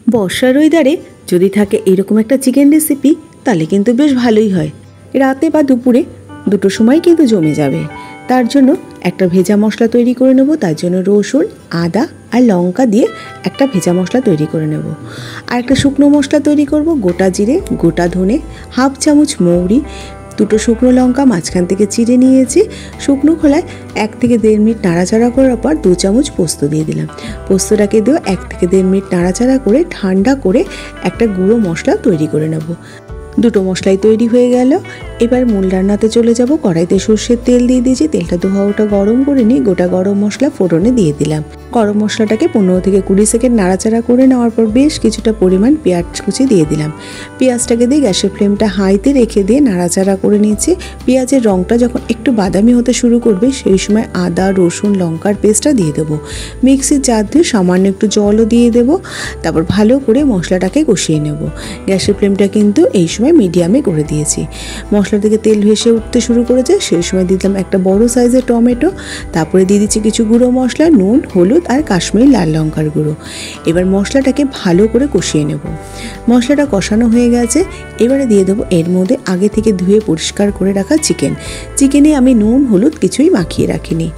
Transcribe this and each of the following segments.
বর্ষার ওয়েদারে যদি থাকে এরকম একটা চিকেন রেসিপি তাহলে কিন্তু বেশ ভালোই হয়। রাতে বা দুপুরে দুটো সময় কিন্তু জমে যাবে। তার জন্য একটা ভেজা মশলা তৈরি করে নেব। তার জন্য রসুন, আদা আর লঙ্কা দিয়ে একটা ভেজা মশলা তৈরি করে নেব। আর একটা শুকনো মশলা তৈরি করব। গোটা জিরে, গোটা ধনে, হাফ চামচ মৌরি, দুটো শুকনো লঙ্কা মাঝখান থেকে চিড়ে নিয়েছি। শুকনো খোলায় 1 থেকে 1.5 মিনিট নাড়াচাড়া করার পর 2 চামচ পোস্ত দিয়ে দিলাম। পোস্তটাকে দিয়েও 1 থেকে 1.5 মিনিট নাড়াচাড়া করে ঠান্ডা করে একটা গুঁড়ো মশলা তৈরি করে নেব। দুটো মশলাই তৈরি হয়ে গেল। এবার মূল রান্নাতে চলে যাব। কড়াইতে সর্ষের তেল দিয়ে দিয়েছি। তেলটা দুহাওটা গরম করে নিয়ে গোটা গরম মশলা ফোড়নে দিয়ে দিলাম। গরম মশলাটাকে 15 থেকে 20 সেকেন্ড নাড়াচাড়া করে নেওয়ার পর বেশ কিছুটা পরিমাণ পেঁয়াজ কুচি দিয়ে দিলাম। পেঁয়াজটাকে দিয়ে গ্যাসের ফ্লেমটা হাইতে রেখে দিয়ে নাড়াচাড়া করে নিচ্ছি। পেঁয়াজের রঙটা যখন একটু বাদামি হতে শুরু করবে সেই সময় আদা, রসুন, লঙ্কার পেস্টটা দিয়ে দেবো। মিক্সির জার দিয়ে সামান্য একটু জলও দিয়ে দেবো। তারপর ভালো করে মশলাটাকে কষিয়ে নেব। গ্যাসের ফ্লেমটা কিন্তু এই সময় মিডিয়ামে করে দিয়েছি। মশলা থেকে তেল ভেসে উঠতে শুরু করেছে সেই সময় দিলাম একটা বড় সাইজের টমেটো। তারপরে দিয়ে দিচ্ছি কিছু গুঁড়ো মশলা, নুন, হলুদ আর কাশ্মীরি লাল লঙ্কার গুঁড়ো। এবার মশলাটাকে ভালো করে কষিয়ে নেব। মশলাটা কষানো হয়ে গেছে। এবারে দিয়ে দেবো এর মধ্যে আগে থেকে ধুয়ে পরিষ্কার করে রাখা চিকেনে আমি নুন হলুদ কিছুই মাখিয়ে রাখিনি।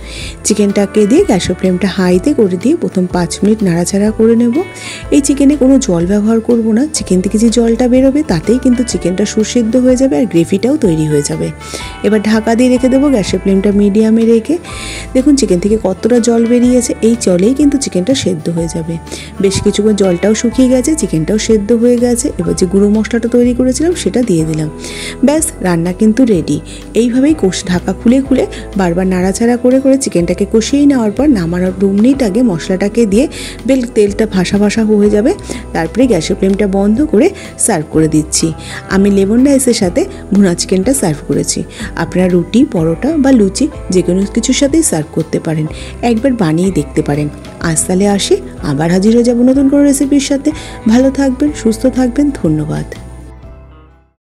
চিকেনটাকে দিয়ে গ্যাসের ফ্লেমটা হাইতে করে দিয়ে প্রথম 5 মিনিট নাড়াচাড়া করে নেব। এই চিকেনে কোনো জল ব্যবহার করব না। চিকেন থেকে যে জলটা বেরোবে তাতেই কিন্তু চিকেনটা সুসিদ্ধ হয়ে যাবে আর গ্রেভিটাও তৈরি হয়ে যাবে। এবার ঢাকা দিয়ে রেখে দেবো। গ্যাসের ফ্লেমটা মিডিয়ামে রেখে দেখুন চিকেন থেকে কতটা জল বেরিয়েছে। এই জলেই কিন্তু চিকেনটা সেদ্ধ হয়ে যাবে। বেশ কিছুক্ষণ জলটাও শুকিয়ে গেছে, চিকেনটাও সেদ্ধ হয়ে গেছে। এবার যে গুঁড়ো মশলাটা তৈরি করেছিলাম সেটা দিয়ে দিলাম। ব্যাস রান্না কিন্তু রেডি। এইভাবেই ঢাকা খুলে খুলে বারবার নাড়াচাড়া করে করে চিকেনটাকে কষিয়ে নেওয়ার পর নামানোর 2 মিনিট আগে মশলাটাকে দিয়ে তেলটা ভাসা ভাসা হয়ে যাবে। তারপরে গ্যাসের ফ্লেমটা বন্ধ করে সার্ভ করে দিচ্ছি। আমি লেমন রাইসের সাথে ভুনা চিকেনটা সার্ভ করেছি। আপনারা রুটি, পরোটা বা লুচি যে কোনো কিছুর সাথেই সার্ভ করতে পারেন। একবার বানিয়ে দেখতে পারেন। আজ তাহলে আসি, আবার হাজির হয়ে যাব নতুন কোনো রেসিপির সাথে। ভালো থাকবেন, সুস্থ থাকবেন। ধন্যবাদ।